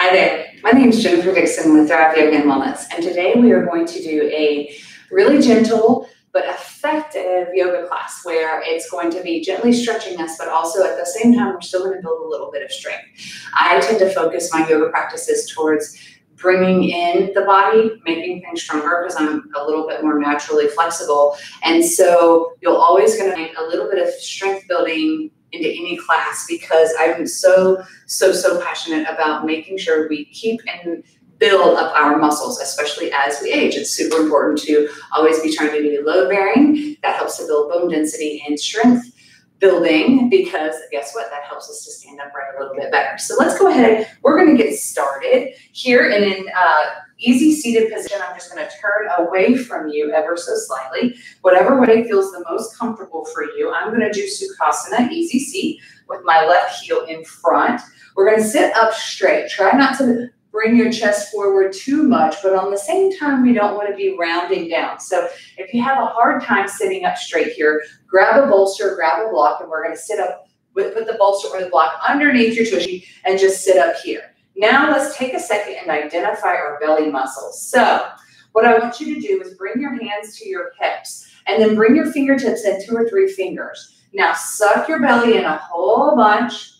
Hi there, my name is Jennifer Dixon with Thrive Yoga and Wellness, and today we are going to do a really gentle but effective yoga class where it's going to be gently stretching us, but also at the same time we're still going to build a little bit of strength. I tend to focus my yoga practices towards bringing in the body, making things stronger because I'm a little bit more naturally flexible, and so you're always going to make a little bit of strength building into any class because I'm so passionate about making sure we keep and build up our muscles, especially as we age. It's super important to always be trying to be load bearing. That helps to build bone density and strength building because guess what? That helps us to stand upright a little bit better. So let's go ahead. We're going to get started here in an easy seated position. I'm just going to turn away from you ever so slightly. Whatever way feels the most comfortable for you. I'm going to do Sukhasana, easy seat, with my left heel in front. We're going to sit up straight. Try not to bring your chest forward too much, but on the same time, we don't want to be rounding down. So if you have a hard time sitting up straight here, grab a bolster, grab a block, and we're going to sit up, put the bolster or the block underneath your tushy and just sit up here. Now let's take a second and identify our belly muscles. So what I want you to do is bring your hands to your hips and then bring your fingertips in 2 or 3 fingers. Now suck your belly in a whole bunch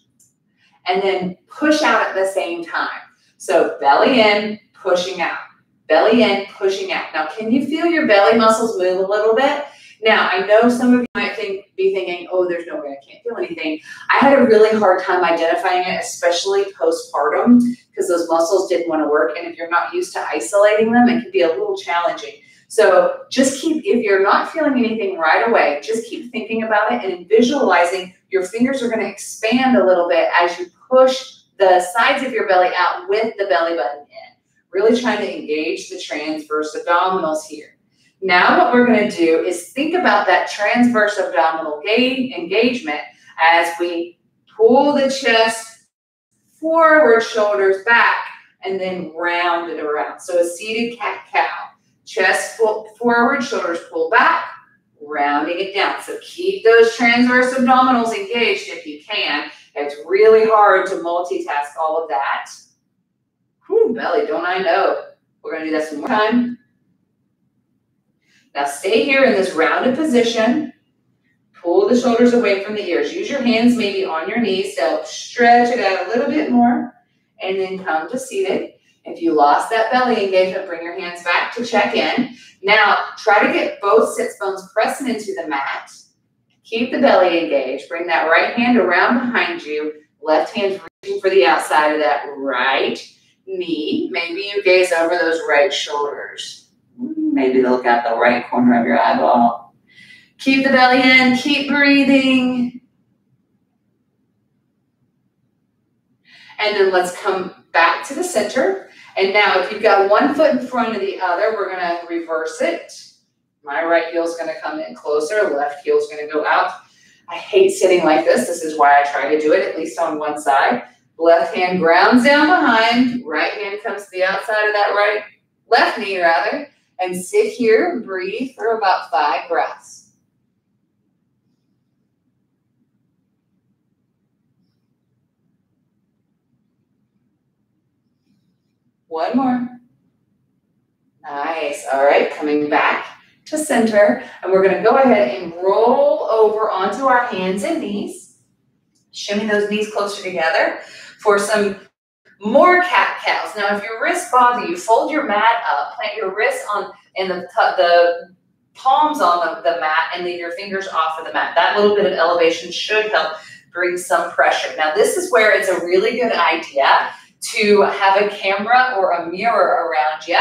and then push out at the same time. So belly in, pushing out. Belly in, pushing out. Now can you feel your belly muscles move a little bit? Now, I know some of you might be thinking, oh, there's no way I can't feel anything. I had a really hard time identifying it, especially postpartum, because those muscles didn't want to work. And if you're not used to isolating them, it can be a little challenging. So just if you're not feeling anything right away, just keep thinking about it and visualizing your fingers are going to expand a little bit as you push the sides of your belly out with the belly button in. Really trying to engage the transverse abdominals here. Now what we're going to do is think about that transverse abdominal engagement as we pull the chest forward, shoulders back, and then round it around. So a seated cat-cow. Chest forward, shoulders pull back, rounding it down. So keep those transverse abdominals engaged if you can. It's really hard to multitask all of that. Whew, belly, don't I know. We're going to do this one more time. Now stay here in this rounded position. Pull the shoulders away from the ears. Use your hands maybe on your knees to help stretch it out a little bit more. And then come to seated. If you lost that belly engagement, bring your hands back to check in. Now try to get both sits bones pressing into the mat. Keep the belly engaged. Bring that right hand around behind you. Left hand reaching for the outside of that right knee. Maybe you gaze over those right shoulders. Maybe look at the right corner of your eyeball. Keep the belly in. Keep breathing. And then let's come back to the center. And now if you've got one foot in front of the other, we're going to reverse it. My right heel is going to come in closer. Left heel is going to go out. I hate sitting like this. This is why I try to do it, at least on one side. Left hand grounds down behind. Right hand comes to the outside of that left knee rather. And sit here and breathe for about 5 breaths. One more. Nice. All right, coming back to center. And we're going to go ahead and roll over onto our hands and knees. Shimmy those knees closer together for some more cat-cows. Now, if your wrists bother you, fold your mat up, plant your wrists on and the palms on the mat, and leave your fingers off of the mat. That little bit of elevation should help bring some pressure. Now, this is where it's a really good idea to have a camera or a mirror around you,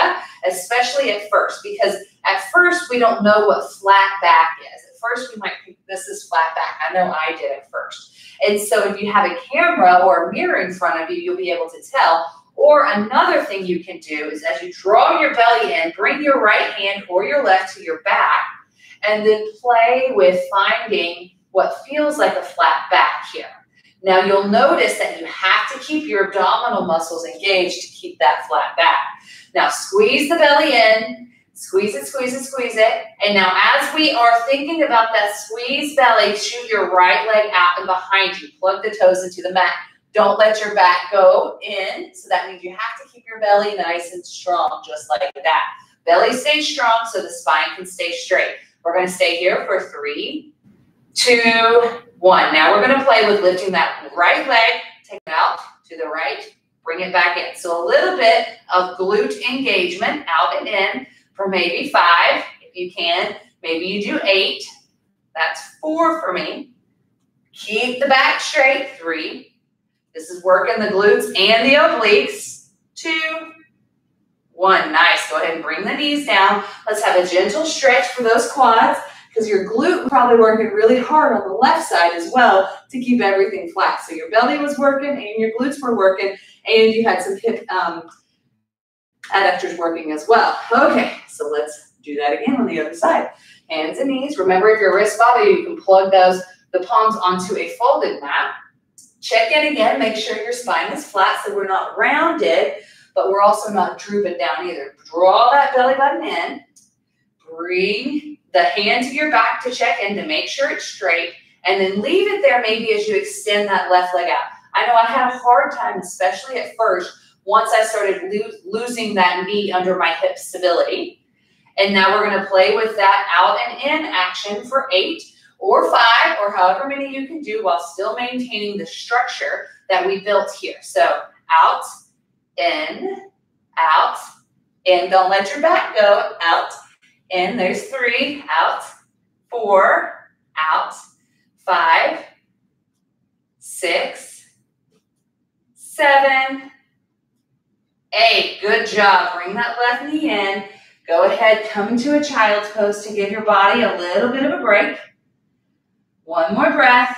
especially at first, because at first we don't know what flat back is. At first we might think this is flat back. I know I did at first. And so if you have a camera or a mirror in front of you, you'll be able to tell. Or another thing you can do is as you draw your belly in, bring your right hand or your left to your back, and then play with finding what feels like a flat back here. Now you'll notice that you have to keep your abdominal muscles engaged to keep that flat back. Now squeeze the belly in, squeeze it, squeeze it, squeeze it. And now as we are thinking about that squeezed belly, shoot your right leg out and behind you. Plug the toes into the mat. Don't let your back go in. So that means you have to keep your belly nice and strong, just like that. Belly stays strong so the spine can stay straight. We're going to stay here for 3, 2, 1. Now we're going to play with lifting that right leg, take it out to the right, bring it back in. So a little bit of glute engagement out and in for maybe 5, if you can. Maybe you do 8. That's 4 for me. Keep the back straight. 3. This is working the glutes and the obliques. 2, 1. Nice. Go ahead and bring the knees down. Let's have a gentle stretch for those quads because your glute was probably working really hard on the left side as well to keep everything flat. So your belly was working and your glutes were working and you had some hip adductors working as well. Okay, so let's do that again on the other side. Hands and knees. Remember, if your wrists bother you, you can plug the palms onto a folded mat. Check in again. Make sure your spine is flat so we're not rounded, but we're also not drooping down either. Draw that belly button in. Bring the hand to your back to check in to make sure it's straight, and then leave it there maybe as you extend that left leg out. I know I had a hard time, especially at first, once I started losing that knee under my hip stability. And now we're going to play with that out and in action for 8 or 5 or however many you can do while still maintaining the structure that we built here. So out, in, don't let your back go, out, in, there's 3, out, 4, out, 5, 6, 7, 8. Good job. Bring that left knee in. Go ahead, come into a child's pose to give your body a little bit of a break. One more breath.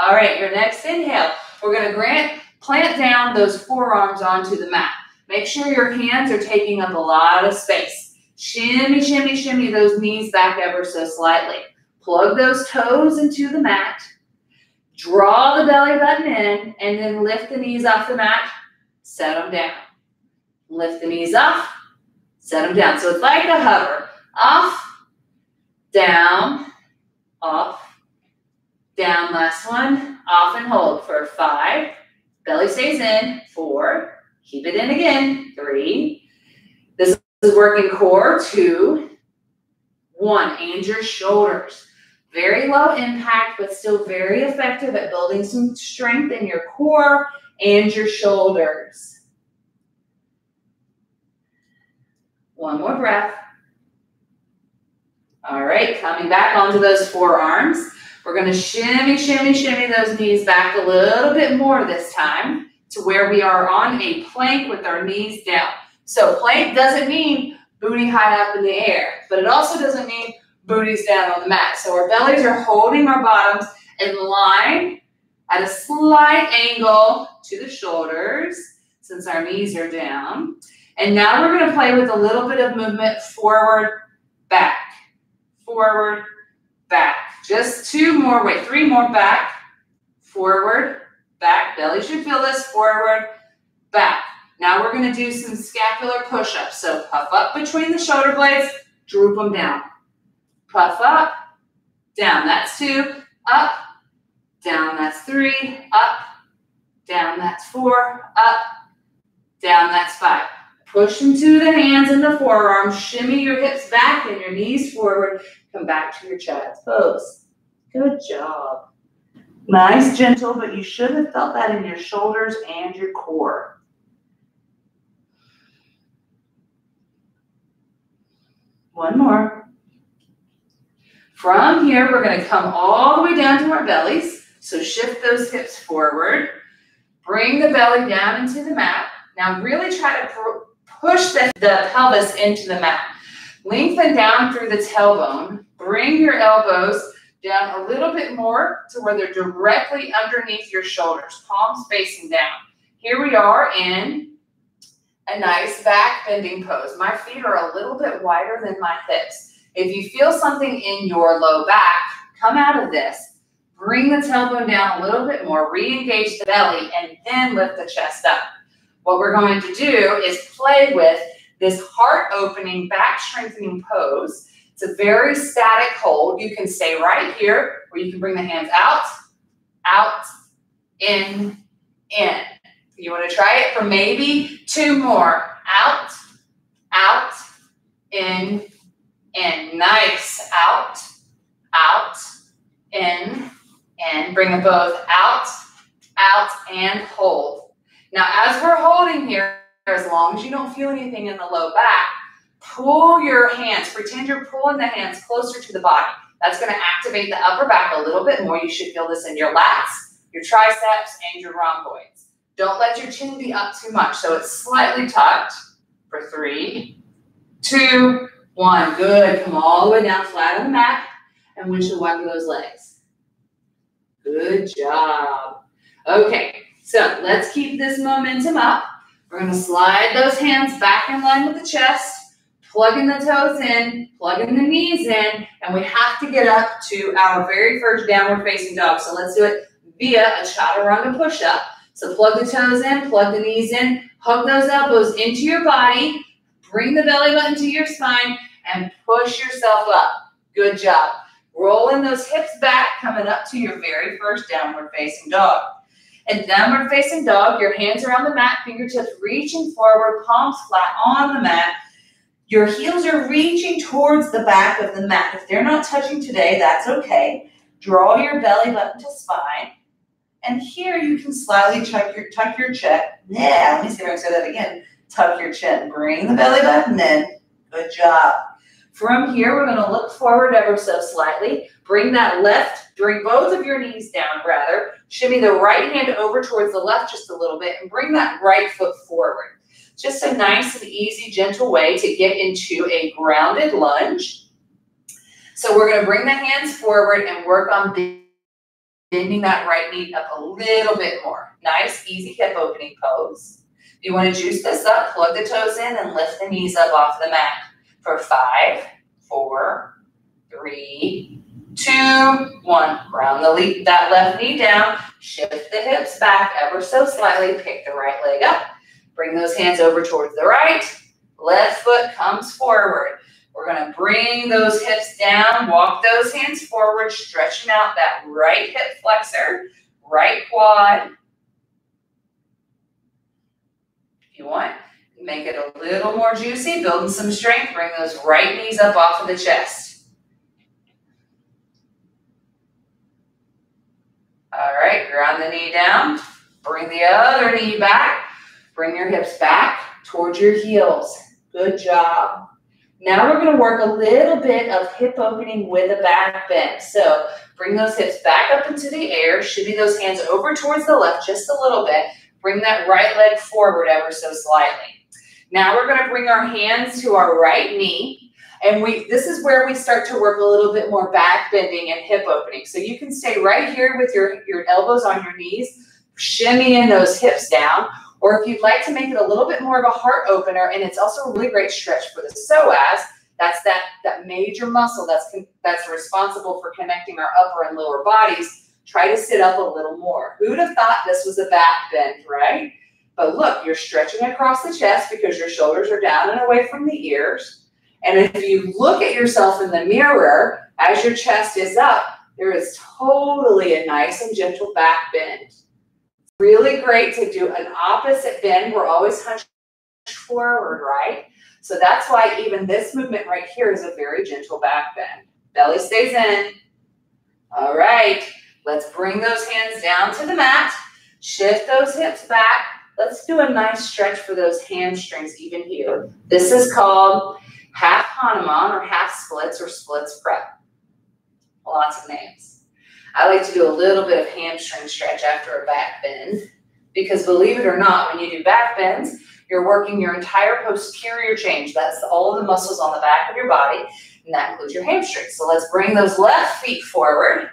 All right, your next inhale. We're going to plant down those forearms onto the mat. Make sure your hands are taking up a lot of space. Shimmy, shimmy, shimmy those knees back ever so slightly. Plug those toes into the mat. Draw the belly button in, and then lift the knees off the mat. Set them down. Lift the knees off. Set them down. So it's like a hover. Off, down, off, down. Last one. Off and hold for 5. Belly stays in. 4. Keep it in again. 3. This is working core. 2, 1. And your shoulders. Very low impact, but still very effective at building some strength in your core and your shoulders. One more breath. All right, coming back onto those forearms. We're going to shimmy, shimmy, shimmy those knees back a little bit more this time to where we are on a plank with our knees down. So plank doesn't mean booty high up in the air, but it also doesn't mean booties down on the mat. So our bellies are holding our bottoms in line at a slight angle to the shoulders since our knees are down. And now we're going to play with a little bit of movement forward, back, forward, back. Just 2 more, 3 more back, forward, back. Belly should feel this, forward, back. Now we're going to do some scapular push-ups. So puff up between the shoulder blades, droop them down. Puff up, down, that's 2, up, down, that's 3, up, down, that's 4, up, down, that's 5. Push into the hands and the forearms, shimmy your hips back and your knees forward, come back to your child's pose. Good job. Nice, gentle, but you should have felt that in your shoulders and your core. One more. From here, we're going to come all the way down to our bellies. So shift those hips forward. Bring the belly down into the mat. Now really try to push the pelvis into the mat. Lengthen down through the tailbone. Bring your elbows down a little bit more to where they're directly underneath your shoulders. Palms facing down. Here we are in a nice back bending pose. My feet are a little bit wider than my hips. If you feel something in your low back, come out of this. Bring the tailbone down a little bit more, re-engage the belly, and then lift the chest up. What we're going to do is play with this heart-opening, back-strengthening pose. It's a very static hold. You can stay right here, or you can bring the hands out, in, in. You want to try it for maybe 2 more. Out, out, in, in. Nice. Out, out, in, in. Bring them both out, out, and hold. Now, as we're holding here, as long as you don't feel anything in the low back, pull your hands. Pretend you're pulling the hands closer to the body. That's going to activate the upper back a little bit more. You should feel this in your lats, your triceps, and your rhomboids. Don't let your chin be up too much, so it's slightly tucked for 3, 2, 1. Good. Come all the way down flat on the mat and windshield wiper those legs. Good job. Okay, so let's keep this momentum up. We're going to slide those hands back in line with the chest, plugging the toes in, plugging the knees in, and we have to get up to our very first downward facing dog. So let's do it via a chaturanga push-up. So plug the toes in, plug the knees in, hug those elbows into your body, bring the belly button to your spine, and push yourself up. Good job. Rolling those hips back, coming up to your very first downward facing dog. And downward facing dog, your hands are on the mat, fingertips reaching forward, palms flat on the mat. Your heels are reaching towards the back of the mat. If they're not touching today, that's okay. Draw your belly button to spine. And here you can slightly tuck your chin. Yeah, let me see if I can say that again. Tuck your chin. Bring the belly button in. Good job. From here, we're going to look forward ever so slightly. Bring both of your knees down, rather. Shimmy the right hand over towards the left just a little bit and bring that right foot forward. Just a nice and easy, gentle way to get into a grounded lunge. So we're going to bring the hands forward and work on bending that right knee up a little bit more. Nice, easy hip opening pose. If you want to juice this up, plug the toes in and lift the knees up off the mat for 5, 4, 3, 2, 1. Ground that left knee down. Shift the hips back ever so slightly. Pick the right leg up. Bring those hands over towards the right. Left foot comes forward. We're going to bring those hips down. Walk those hands forward, stretching out that right hip flexor, right quad. If you want, make it a little more juicy, building some strength. Bring those right knees up off of the chest. All right, ground the knee down. Bring the other knee back. Bring your hips back towards your heels. Good job. Now we're going to work a little bit of hip opening with a back bend. So bring those hips back up into the air. Shimmy those hands over towards the left just a little bit. Bring that right leg forward ever so slightly. Now we're going to bring our hands to our right knee. And this is where we start to work a little bit more back bending and hip opening. So you can stay right here with your elbows on your knees, shimmying those hips down. Or if you'd like to make it a little bit more of a heart opener, and it's also a really great stretch for the psoas, that's that major muscle that's responsible for connecting our upper and lower bodies. Try to sit up a little more. Who'd have thought this was a back bend, right? But look, you're stretching across the chest because your shoulders are down and away from the ears. And if you look at yourself in the mirror as your chest is up, there is totally a nice and gentle back bend. Really great to do an opposite bend. We're always hunched forward, right? So that's why even this movement right here is a very gentle back bend. Belly stays in. All right, let's bring those hands down to the mat. Shift those hips back. Let's do a nice stretch for those hamstrings even here. This is called half Hanuman or half splits or splits prep. Lots of names. I like to do a little bit of hamstring stretch after a back bend because believe it or not, when you do back bends, you're working your entire posterior chain. That's all of the muscles on the back of your body, and that includes your hamstrings. So let's bring those left feet forward.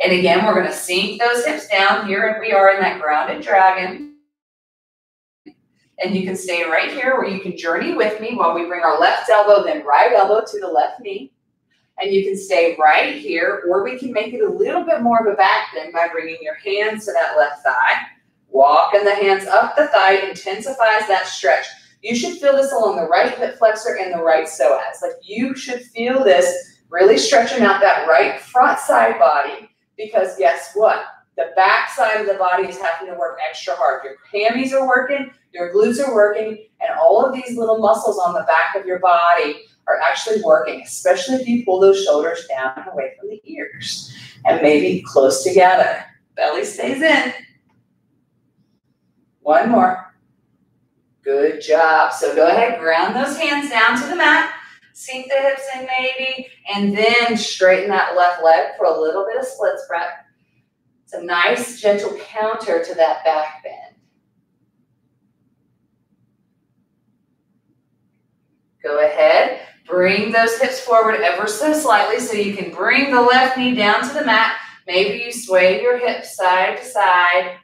And again, we're going to sink those hips down here, and we are in that grounded dragon. And you can stay right here, or you can journey with me while we bring our left elbow, then right elbow to the left knee. And you can stay right here, or we can make it a little bit more of a back bend by bringing your hands to that left thigh. Walking the hands up the thigh intensifies that stretch. You should feel this along the right hip flexor and the right psoas. Like you should feel this really stretching out that right front side body because guess what? The back side of the body is having to work extra hard. Your hammies are working, your glutes are working, and all of these little muscles on the back of your body are actually working, especially if you pull those shoulders down and away from the ears and maybe close together. Belly stays in. One more. Good job. So go ahead, ground those hands down to the mat, sink the hips in maybe, and then straighten that left leg for a little bit of split spread. It's a nice, gentle counter to that back bend. Go ahead, bring those hips forward ever so slightly so you can bring the left knee down to the mat. Maybe you sway your hips side to side,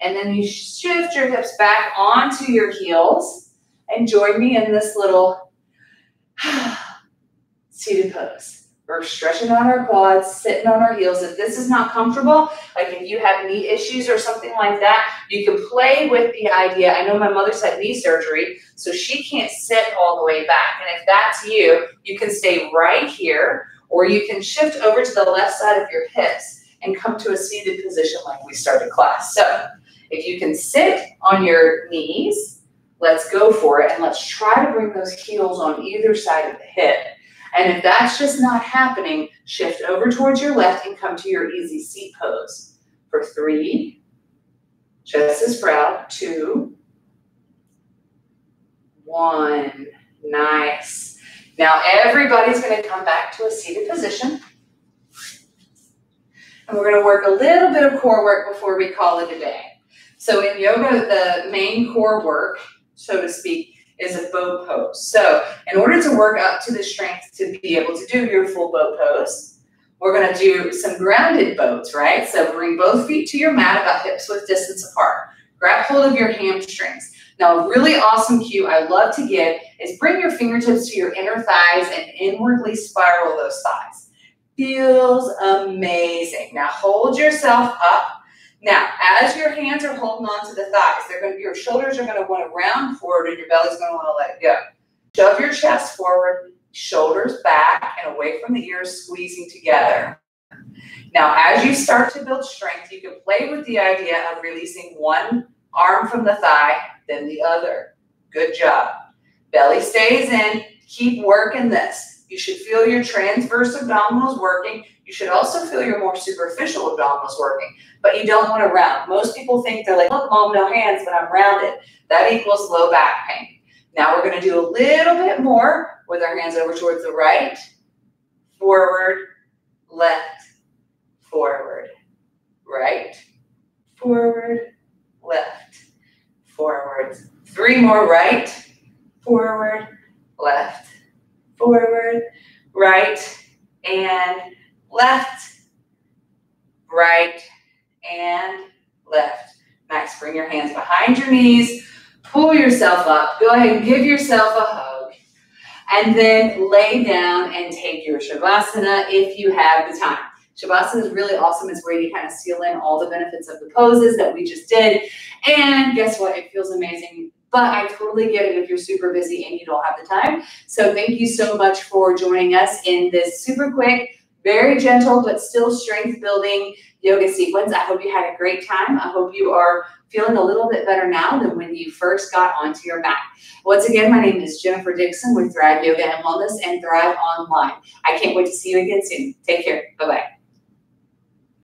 and then you shift your hips back onto your heels and join me in this little seated pose. We're stretching out our quads, sitting on our heels. If this is not comfortable, like if you have knee issues or something like that, you can play with the idea. I know my mother's had knee surgery, so she can't sit all the way back. And if that's you, you can stay right here, or you can shift over to the left side of your hips and come to a seated position like we started class. So if you can sit on your knees, let's go for it. And let's try to bring those heels on either side of the hip. And if that's just not happening, shift over towards your left and come to your easy seat pose. For 3, chest is proud, 2, 1, nice. Now everybody's gonna come back to a seated position. And we're gonna work a little bit of core work before we call it a day. So in yoga, the main core work, so to speak, is a boat pose. So in order to work up to the strength to be able to do your full boat pose, we're gonna do some grounded boats, right? So bring both feet to your mat about hips width distance apart. Grab hold of your hamstrings. Now a really awesome cue I love to give is bring your fingertips to your inner thighs and inwardly spiral those thighs. Feels amazing. Now hold yourself up. Now, as your hands are holding on to the thighs, your shoulders are going to want to round forward and your belly's going to want to let it go. Shove your chest forward, shoulders back and away from the ears, squeezing together. Now, as you start to build strength, you can play with the idea of releasing one arm from the thigh, then the other. Good job. Belly stays in. Keep working this. You should feel your transverse abdominals working. You should also feel your more superficial abdominals working, but you don't want to round. Most people think they're like, look, Mom, no hands, but I'm rounded. That equals low back pain. Now we're going to do a little bit more with our hands over towards the right, forward, left, forward, right, forward, left, forward. 3 more, right, forward, left, forward, right, and left, right, and left. Nice. Bring your hands behind your knees. Pull yourself up. Go ahead and give yourself a hug. And then lay down and take your Shavasana if you have the time. Shavasana is really awesome. It's where you kind of seal in all the benefits of the poses that we just did. And guess what? It feels amazing. But I totally get it if you're super busy and you don't have the time. So thank you so much for joining us in this super quick, very gentle, but still strength building yoga sequence. I hope you had a great time. I hope you are feeling a little bit better now than when you first got onto your mat. Once again, my name is Jennifer Dixon with Thrive Yoga and Wellness and Thrive Online. I can't wait to see you again soon. Take care. Bye-bye.